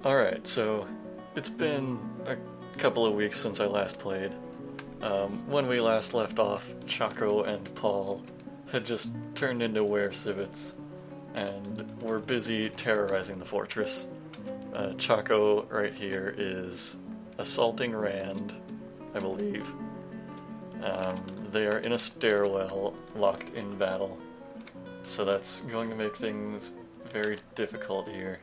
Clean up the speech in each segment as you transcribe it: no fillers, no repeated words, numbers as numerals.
Alright, so it's been a couple of weeks since I last played. When we last left off, Chaco and Paul had just turned into werecivets and were busy terrorizing the fortress. Chaco right here is assaulting Rand, I believe. They are in a stairwell, locked in battle, so that's going to make things very difficult here.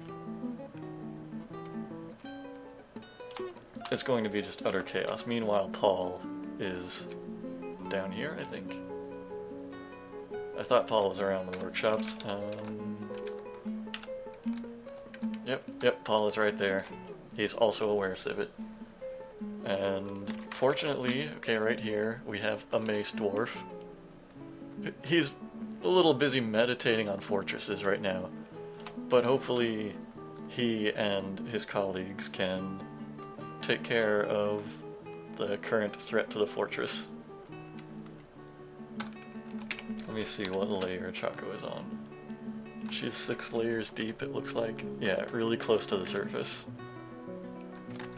It's going to be just utter chaos. Meanwhile, Paul is down here, I think. I thought Paul was around the workshops. Yep, Paul is right there. He's also a werecivet. And fortunately, okay, right here, we have a mace dwarf. He's a little busy meditating on fortresses right now, but hopefully he and his colleagues can take care of the current threat to the fortress. Let me see what layer Chaco is on. She's 6 layers deep, it looks like. Yeah, really close to the surface.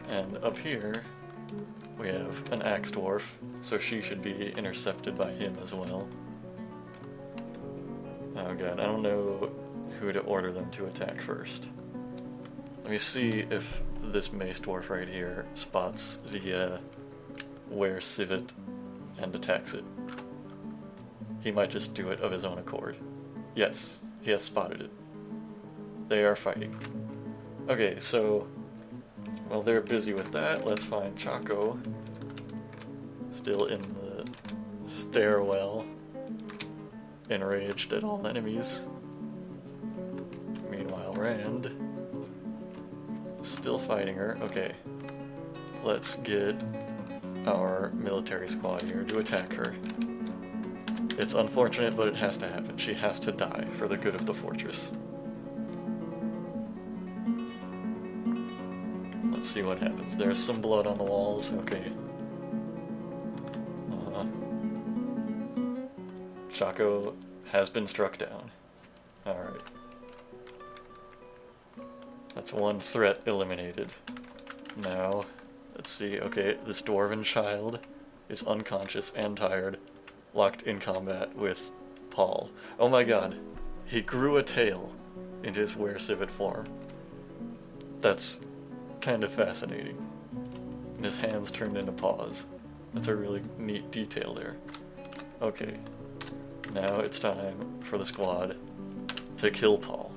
And up here, we have an axe dwarf, so she should be intercepted by him as well. Oh god, I don't know who to order them to attack first. Let me see if this mace dwarf right here spots the werecivet and attacks it. He might just do it of his own accord. Yes, he has spotted it. They are fighting. Okay, so while they're busy with that, let's find Chaco, still in the stairwell, enraged at all enemies. Meanwhile, Rand, still fighting her. Okay, let's get our military squad here to attack her. It's unfortunate, but it has to happen. She has to die for the good of the fortress. Let's see what happens. There's some blood on the walls. Okay. Chaco has been struck down. Alright. That's one threat eliminated. Now, let's see. Okay, this dwarven child is unconscious and tired, locked in combat with Paul. Oh my god. He grew a tail in his werecivet form. That's kind of fascinating. And his hands turned into paws. That's a really neat detail there. Okay. Now it's time for the squad to kill Paul.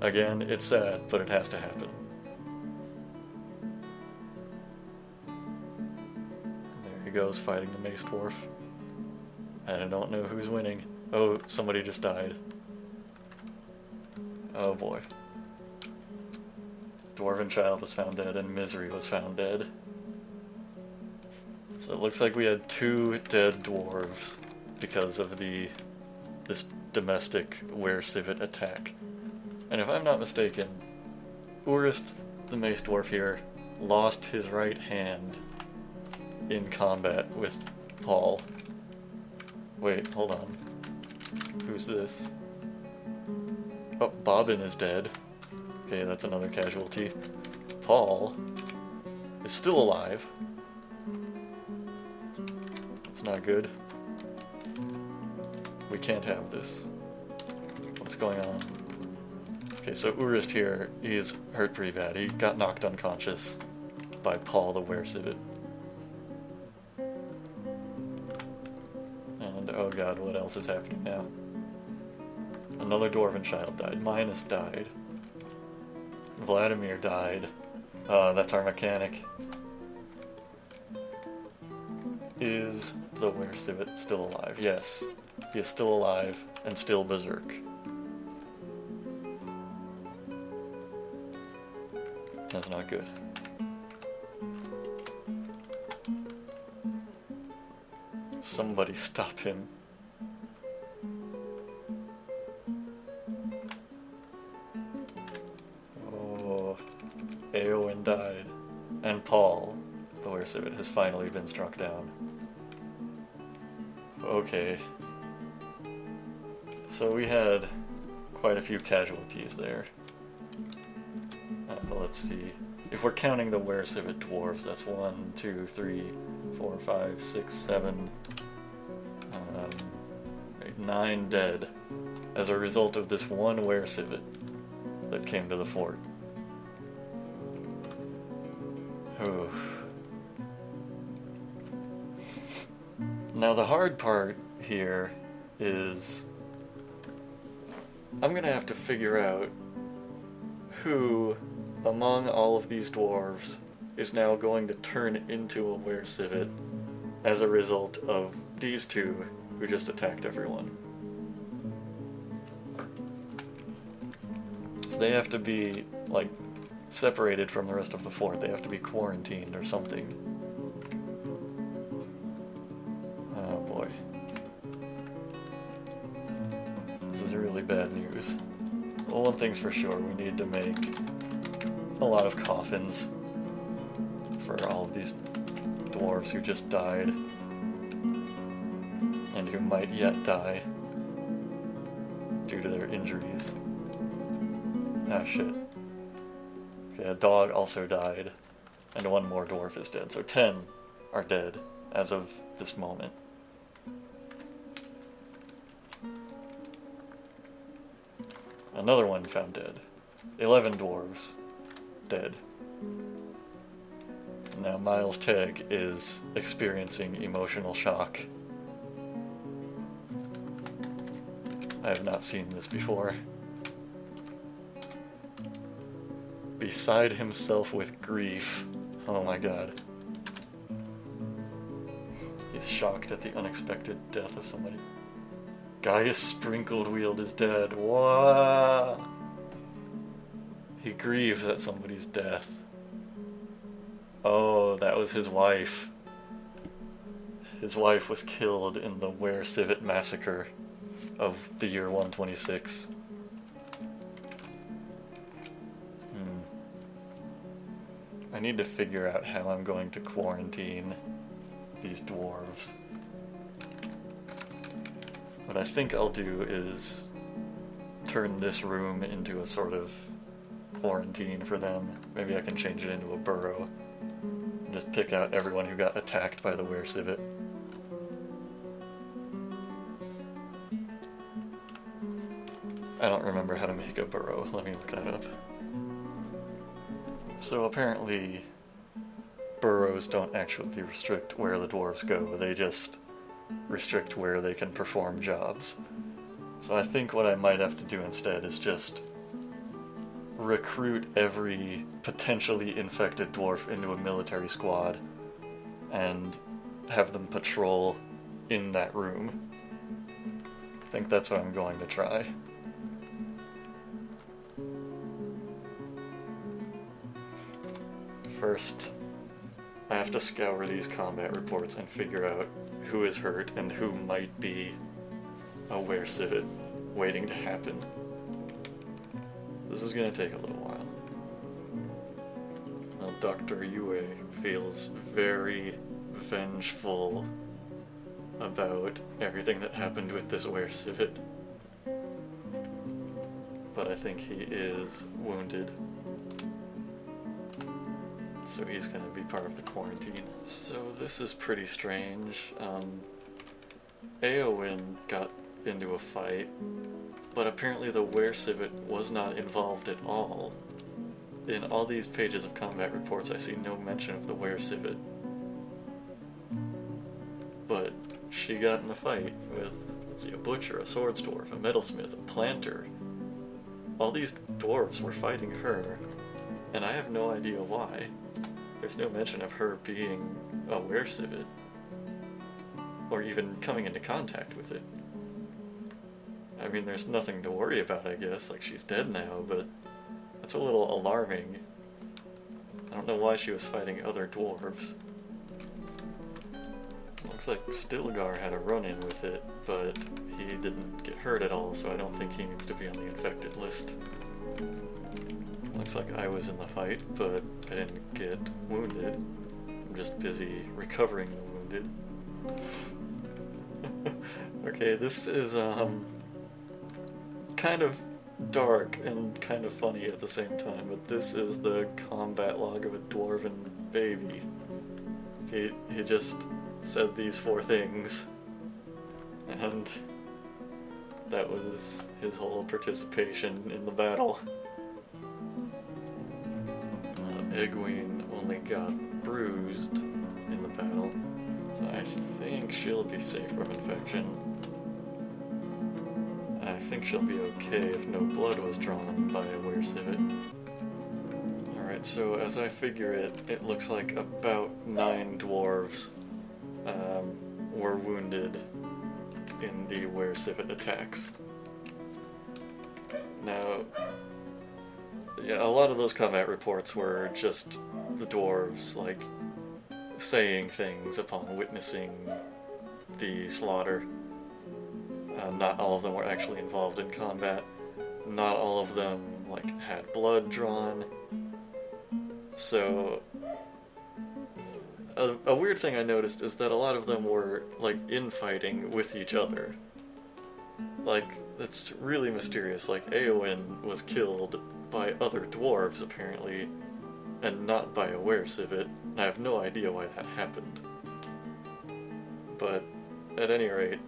Again, it's sad, but it has to happen. There he goes, fighting the mace dwarf. And I don't know who's winning. Oh, somebody just died. Oh boy. Dwarven child was found dead, and Misery was found dead. So it looks like we had 2 dead dwarves because of this domestic werecivet attack. And if I'm not mistaken, Urist, the mace dwarf here, lost his right hand in combat with Paul. Wait, hold on. Who's this? Oh, Bobbin is dead. Okay, that's another casualty. Paul is still alive. It's not good. We can't have this. What's going on? Okay, so Urist here, he's hurt pretty bad. He got knocked unconscious by Paul the werecivet. And oh god, what else is happening now? Another dwarven child died. Minus died. Vladimir died. That's our mechanic. Is the werecivet still alive? Yes. He is still alive and still berserk. That's not good. Somebody stop him. Oh, Eowyn died. And Paul, the werecivet, has finally been struck down. Okay. So we had quite a few casualties there. Let's see. If we're counting the Werecivet dwarves, that's 1, 2, 3, 4, 5, 6, 7, 9 dead as a result of this one Werecivet that came to the fort. Oof. Now the hard part here is I'm gonna have to figure out who among all of these dwarves is now going to turn into a Werecivet as a result of these two who just attacked everyone. So they have to be, like, separated from the rest of the fort. They have to be quarantined or something. Oh boy. This is really bad news. Well, one thing's for sure, we need to make a lot of coffins for all of these dwarves who just died and who might yet die due to their injuries. Ah, shit. Okay, a dog also died, and one more dwarf is dead, so 10 are dead as of this moment. Another one found dead. 11 dwarves dead. Now Miles Tegg is experiencing emotional shock. I have not seen this before. Beside himself with grief. Oh my god. He's shocked at the unexpected death of somebody. Gaius Sprinkled-Wield is dead. Whoa! He grieves at somebody's death. Oh, that was his wife. His wife was killed in the Werecivet massacre of the year 126. I need to figure out how I'm going to quarantine these dwarves. What I think I'll do is turn this room into a sort of quarantine for them. Maybe I can change it into a burrow. And just pick out everyone who got attacked by the Werecivet. I don't remember how to make a burrow. Let me look that up. So apparently burrows don't actually restrict where the dwarves go. They just restrict where they can perform jobs. So I think what I might have to do instead is just recruit every potentially infected dwarf into a military squad and have them patrol in that room. I think that's what I'm going to try. First, I have to scour these combat reports and figure out who is hurt and who might be a Werecivet waiting to happen. This is going to take a little while. Well, Dr. Yue feels very vengeful about everything that happened with this Werecivet. But I think he is wounded. So he's going to be part of the quarantine. So this is pretty strange. Eowyn got into a fight, but apparently the Werecivet was not involved at all. In all these pages of combat reports, I see no mention of the Werecivet. But she got in a fight with, let's see, a butcher, a swords dwarf, a metalsmith, a planter. All these dwarves were fighting her, and I have no idea why. There's no mention of her being a Werecivet, or even coming into contact with it. I mean, there's nothing to worry about, I guess, like she's dead now, but that's a little alarming. I don't know why she was fighting other dwarves. Looks like Stilgar had a run-in with it, but he didn't get hurt at all, so I don't think he needs to be on the infected list. Looks like I was in the fight, but I didn't get wounded. I'm just busy recovering the wounded. Okay, this is kind of dark and kind of funny at the same time, but this is the combat log of a dwarven baby. He just said these 4 things, and that was his whole participation in the battle. Egwene only got bruised in the battle, so I think she'll be safe from infection. I think she'll be okay if no blood was drawn by a werecivet. Alright, so as I figure it, it looks like about 9 dwarves were wounded in the werecivet attacks. Now, yeah, a lot of those combat reports were just the dwarves, like, saying things upon witnessing the slaughter. Not all of them were actually involved in combat. Not all of them, like, had blood drawn. So, a weird thing I noticed is that a lot of them were, like, infighting with each other. Like, it's really mysterious. Like, Eowyn was killed by other dwarves, apparently, and not by a werecivet. I have no idea why that happened. But, at any rate,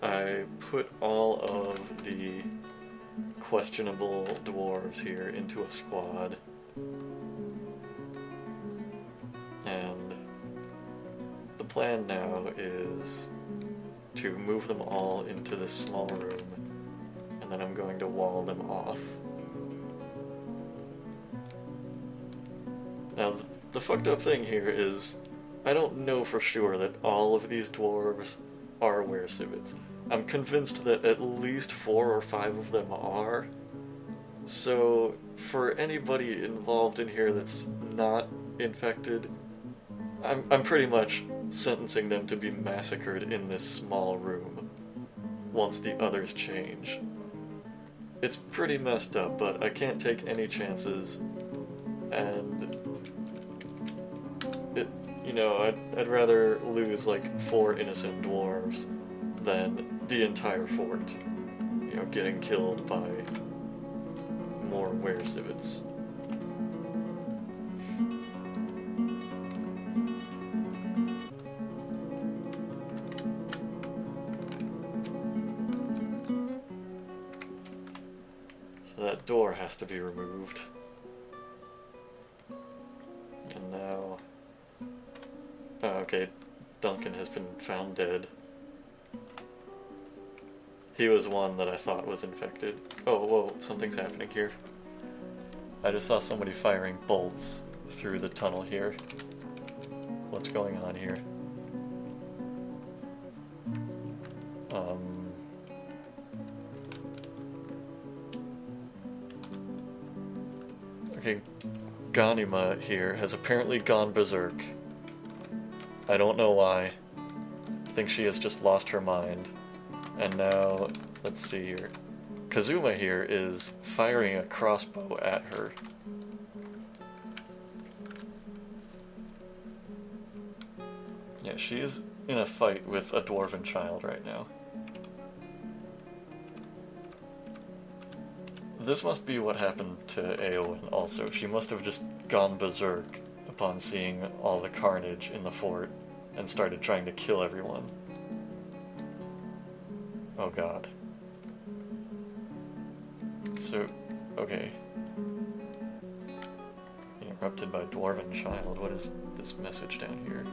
I put all of the questionable dwarves here into a squad. And the plan now is to move them all into this small room, and then I'm going to wall them off. Now, the fucked up thing here is, I don't know for sure that all of these dwarves are werecivets. I'm convinced that at least 4 or 5 of them are. So, for anybody involved in here that's not infected, I'm pretty much sentencing them to be massacred in this small room once the others change. It's pretty messed up, but I can't take any chances, and you know, I'd rather lose like 4 innocent dwarves than the entire fort, you know, getting killed by more werecivets. So that door has to be removed. And now... oh, okay, Duncan has been found dead. He was one that I thought was infected. Oh, whoa, something's happening here. I just saw somebody firing bolts through the tunnel here. What's going on here? Okay, Ganima here has apparently gone berserk. I don't know why. I think she has just lost her mind. And now, let's see here. Kazuma here is firing a crossbow at her. Yeah, she is in a fight with a dwarven child right now. This must be what happened to Eowyn also. She must have just gone berserk upon seeing all the carnage in the fort and started trying to kill everyone. Oh god. So, okay. Interrupted by dwarven child. What is this message down here?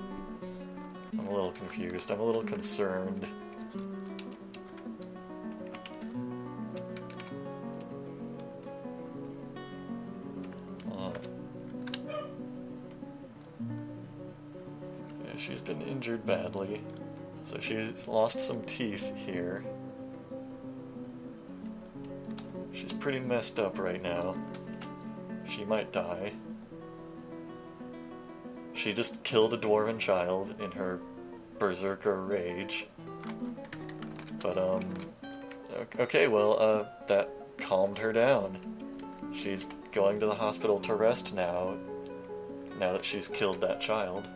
I'm a little confused. I'm a little concerned. Yeah, she's been injured badly. So she's lost some teeth here. She's pretty messed up right now. She might die. She just killed a dwarven child in her berserker rage. But, okay, well, that calmed her down. She's going to the hospital to rest now that she's killed that child.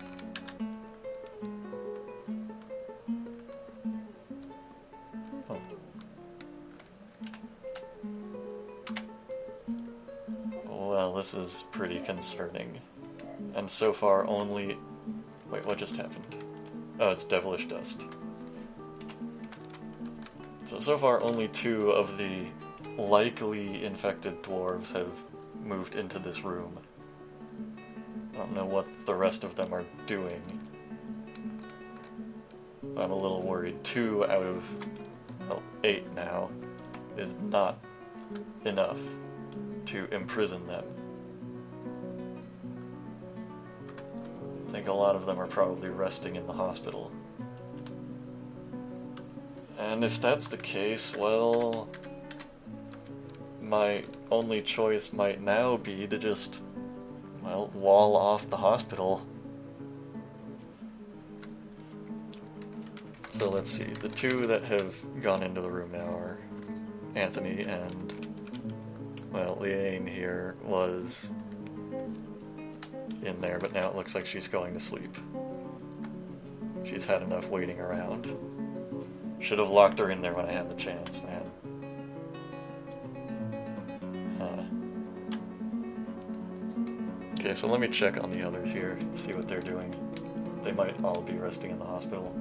this is pretty concerning. And so far only... Wait, what just happened? Oh, it's devilish dust. So far only 2 of the likely infected dwarves have moved into this room. I don't know what the rest of them are doing. I'm a little worried. 2 out of, well, 8 now is not enough to imprison them. I think a lot of them are probably resting in the hospital. And if that's the case, well, my only choice might now be to just, well, wall off the hospital. So let's see, the 2 that have gone into the room now are Anthony and, well, Leanne here was in there, but now it looks like she's going to sleep. She's had enough waiting around. Should have locked her in there when I had the chance, man. Okay, so let me check on the others here, see what they're doing. They might all be resting in the hospital.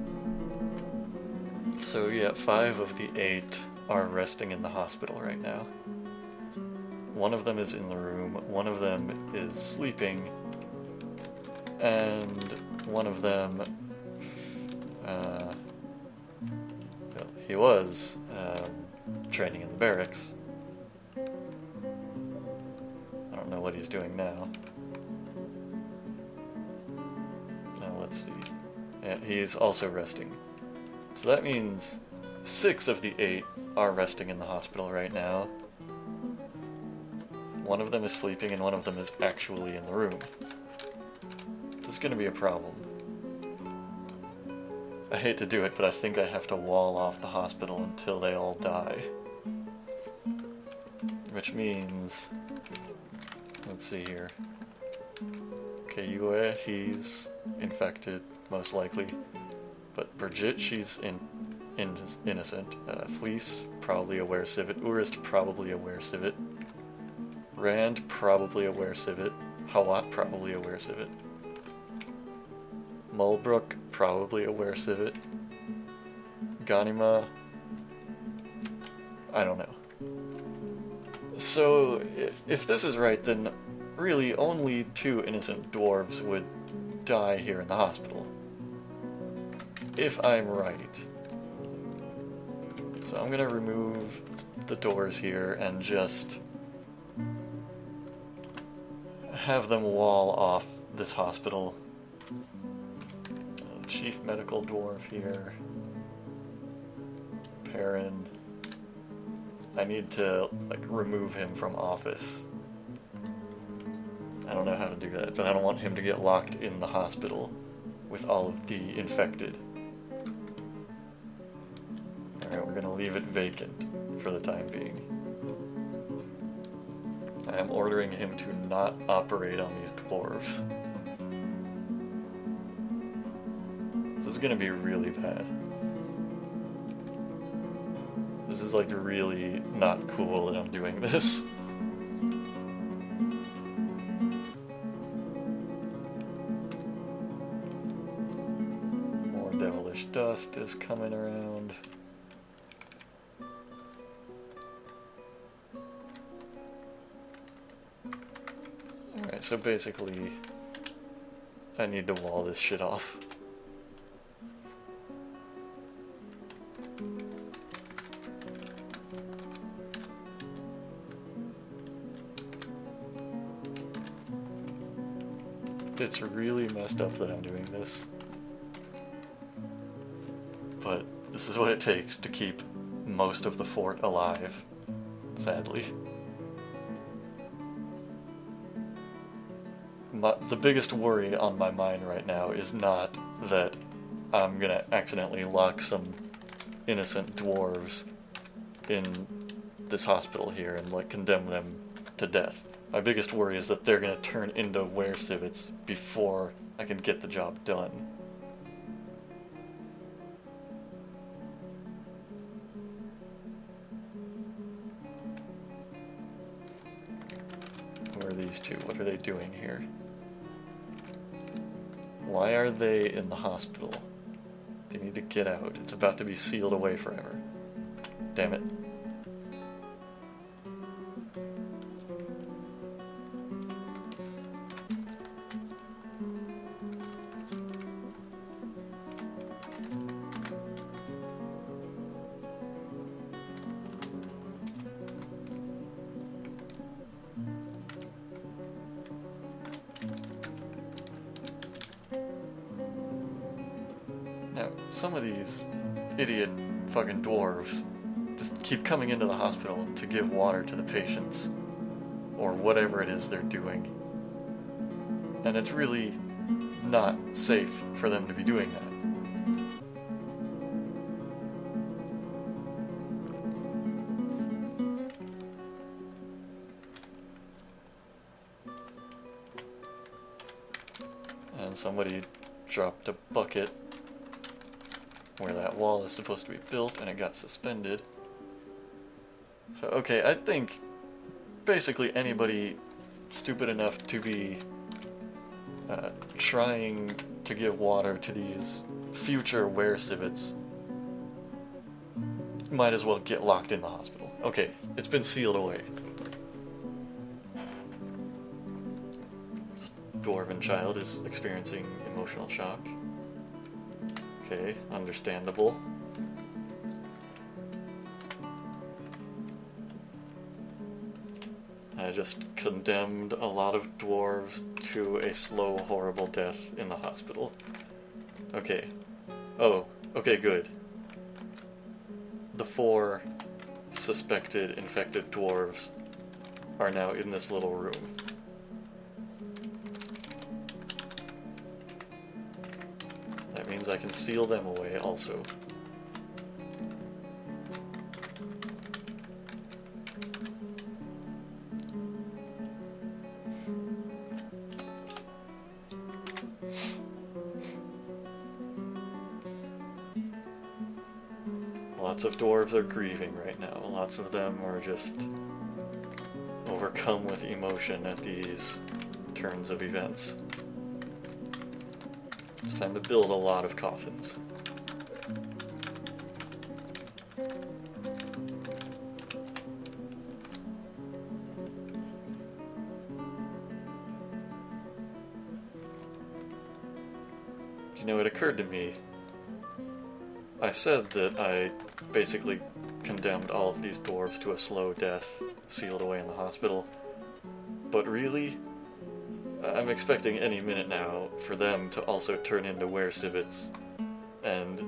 So yeah, 5 of the 8 are resting in the hospital right now. 1 of them is in the room, 1 of them is sleeping, and 1 of them, well, he was training in the barracks. I don't know what he's doing now. Now let's see. Yeah, he's also resting. So that means 6 of the 8 are resting in the hospital right now. 1 of them is sleeping and 1 of them is actually in the room. This is going to be a problem. I hate to do it, but I think I have to wall off the hospital until they all die. Which means... let's see here. Okay, Yue, he's infected, most likely. But Brigitte, she's innocent. Fleece, probably a werecivets. Urist, probably a werecivets. Rand, probably a werecivets. Hawat, probably a werecivets. Mulbrook, probably a werecivets. Ganima, I don't know. So, if this is right, then really only 2 innocent dwarves would die here in the hospital. If I'm right. So I'm gonna remove the doors here and just have them wall off this hospital. Chief Medical Dwarf here. Perrin. I need to, like, remove him from office. I don't know how to do that, but I don't want him to get locked in the hospital with all of the infected. Alright, we're gonna leave it vacant for the time being. I am ordering him to not operate on these dwarves. This is gonna be really bad. This is like really not cool that I'm doing this. More devilish dust is coming around. Alright, so basically I need to wall this shit off. It's really messed up that I'm doing this. But this is what it takes to keep most of the fort alive, sadly. The biggest worry on my mind right now is not that I'm gonna accidentally lock some innocent dwarves in this hospital here and, like, condemn them to death. My biggest worry is that they're gonna turn into werecivets before I can get the job done. Who are these two? What are they doing here? Why are they in the hospital? They need to get out. It's about to be sealed away forever. Damn it. Now, some of these idiot fucking dwarves just keep coming into the hospital to give water to the patients, or whatever it is they're doing. And it's really not safe for them to be doing that. And somebody dropped a bucket where that wall is supposed to be built, and it got suspended. So, okay, I think basically anybody stupid enough to be trying to give water to these future werecivets might as well get locked in the hospital. Okay, it's been sealed away. This dwarven child is experiencing emotional shock. Okay, understandable. I just condemned a lot of dwarves to a slow, horrible death in the hospital. Okay. Oh, okay, good. The 4 suspected infected dwarves are now in this little room. That means I can seal them away also. Lots of dwarves are grieving right now. Lots of them are just overcome with emotion at these turns of events. It's time to build a lot of coffins. You know, it occurred to me, I said that I basically condemned all of these dwarves to a slow death, sealed away in the hospital, but really, I'm expecting any minute now for them to also turn into werecivets and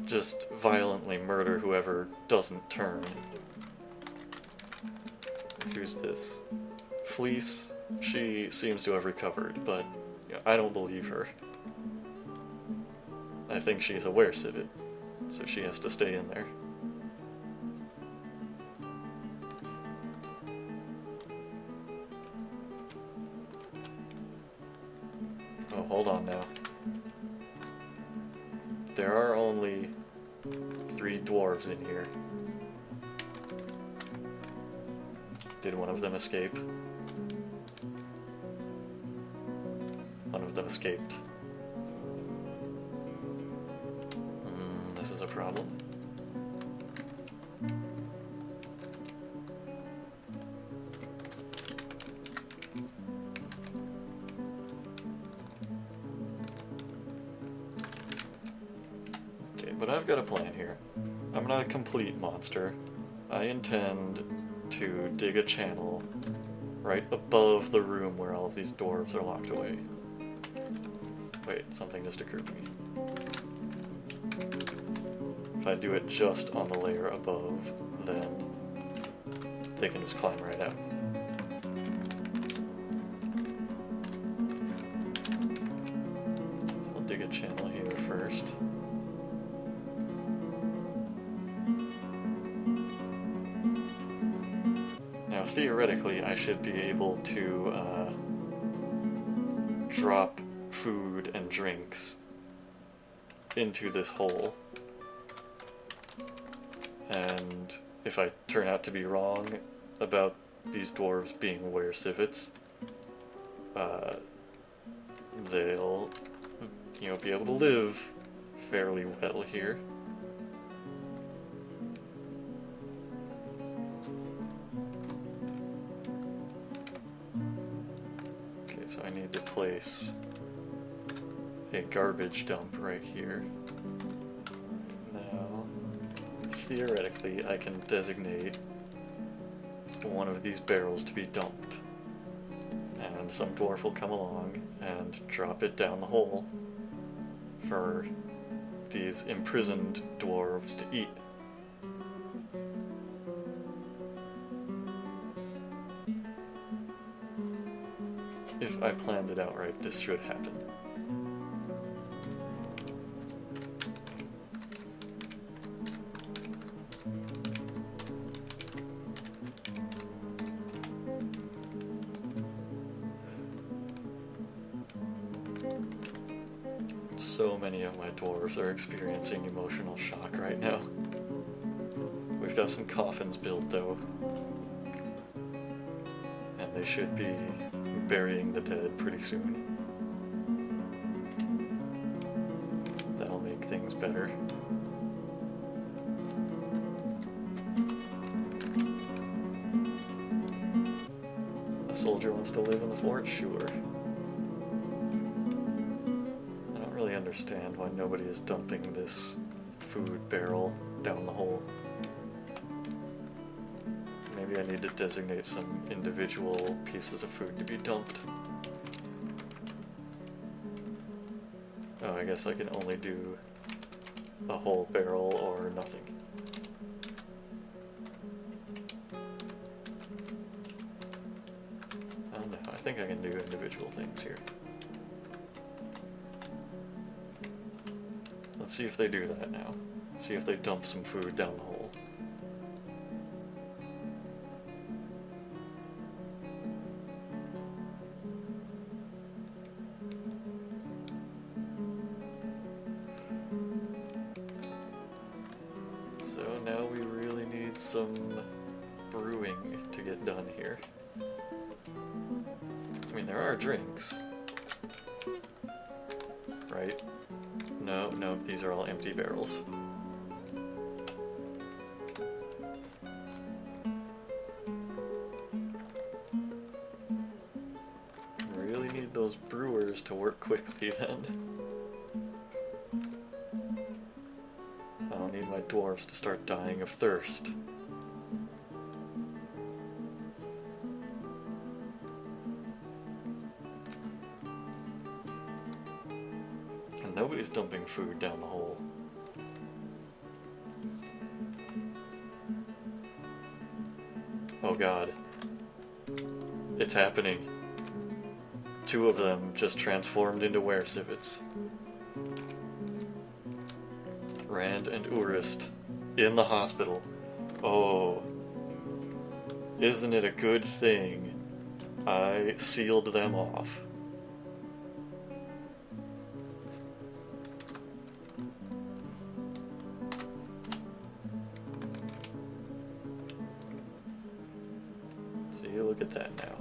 just violently murder whoever doesn't turn. Who's this? Fleece? She seems to have recovered, but I don't believe her. I think she's a werecivet, so she has to stay in there. Oh, hold on now. There are only 3 dwarves in here. Did one of them escape? One of them escaped. This is a problem. Okay, but I've got a plan here. I'm not a complete monster. I intend to dig a channel right above the room where all of these dwarves are locked away. Wait, something just occurred to me. If I do it just on the layer above, then they can just climb right out. So I'll dig a channel here first. Now theoretically I should be able to drop food and drinks into this hole. And if I turn out to be wrong about these dwarves being werecivets, they'll, be able to live fairly well here. Okay, so I need to place a garbage dump right here. Now, theoretically, I can designate one of these barrels to be dumped. And some dwarf will come along and drop it down the hole for these imprisoned dwarves to eat. If I planned it out right, this should happen. So many of my dwarves are experiencing emotional shock right now. We've got some coffins built though, and they should be burying the dead pretty soon. That'll make things better. A soldier wants to live in the fort? Sure. Understand why nobody is dumping this food barrel down the hole. Maybe I need to designate some individual pieces of food to be dumped. Oh, I guess I can only do a whole barrel or nothing. Oh no, I think I can do individual things here. Let's see if they do that now. Let's see if they dump some food down the hole. So now we really need some brewing to get done here. I mean, there are drinks, right? No, these are all empty barrels. Really need those brewers to work quickly then. I don't need my dwarves to start dying of thirst. Nobody's dumping food down the hole. Oh god. It's happening. Two of them just transformed into werecivets. Rand and Urist in the hospital. Oh. Isn't it a good thing I sealed them off? Look at that now.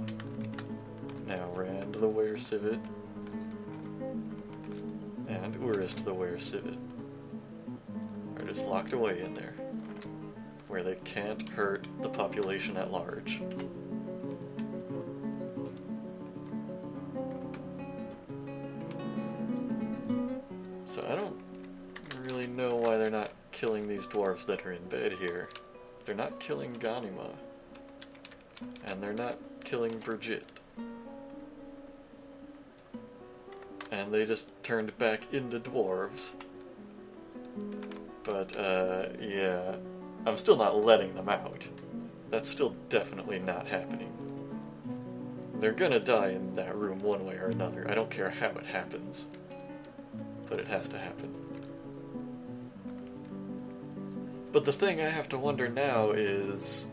Now Rand the werecivet and Urist the werecivet are just locked away in there, where they can't hurt the population at large. So I don't really know why they're not killing these dwarves that are in bed here. They're not killing Ganima. And they're not killing Brigitte. And they just turned back into dwarves. But, yeah. I'm still not letting them out. That's still definitely not happening. They're gonna die in that room one way or another. I don't care how it happens. But it has to happen. But the thing I have to wonder now is,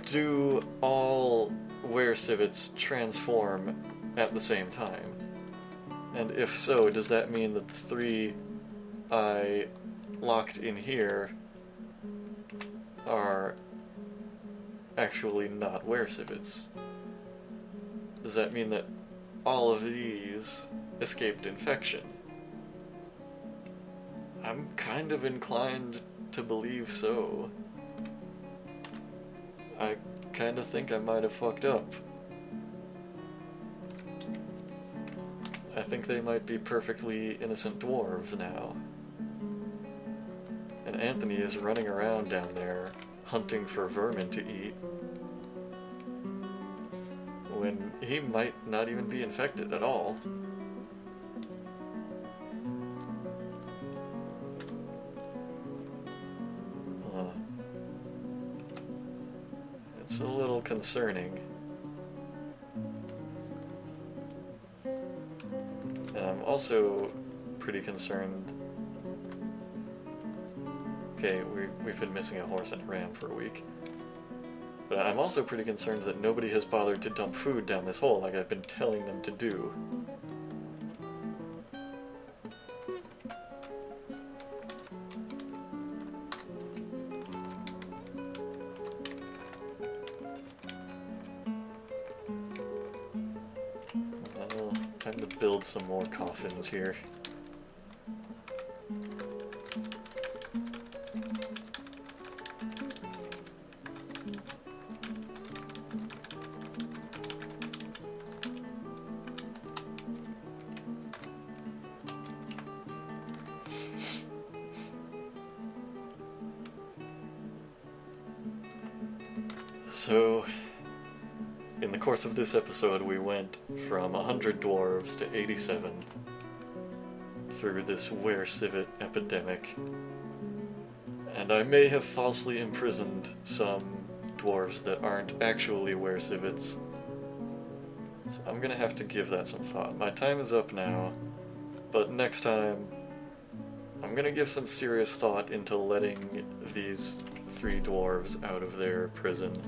do all werecivets transform at the same time? And if so, does that mean that the three I locked in here are actually not werecivets? Does that mean that all of these escaped infection? I'm kind of inclined to believe so. I kind of think I might have fucked up. I think they might be perfectly innocent dwarves now. And Anthony is running around down there, hunting for vermin to eat, when he might not even be infected at all. It's a little concerning. And I'm also pretty concerned. Okay, we've been missing a horse and a ram for a week. But I'm also pretty concerned that nobody has bothered to dump food down this hole like I've been telling them to do. Well, time to build some more coffins here. So, in the course of this episode, we went from 100 dwarves to 87 through this werecivet epidemic, and I may have falsely imprisoned some dwarves that aren't actually werecivets, so I'm gonna have to give that some thought. My time is up now, but next time I'm gonna give some serious thought into letting these 3 dwarves out of their prison.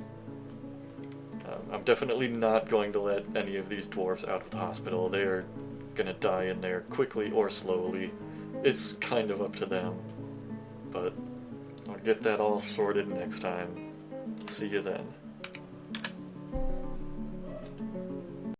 I'm definitely not going to let any of these dwarves out of the hospital. They are gonna die in there quickly or slowly. It's kind of up to them. But I'll get that all sorted next time. See you then.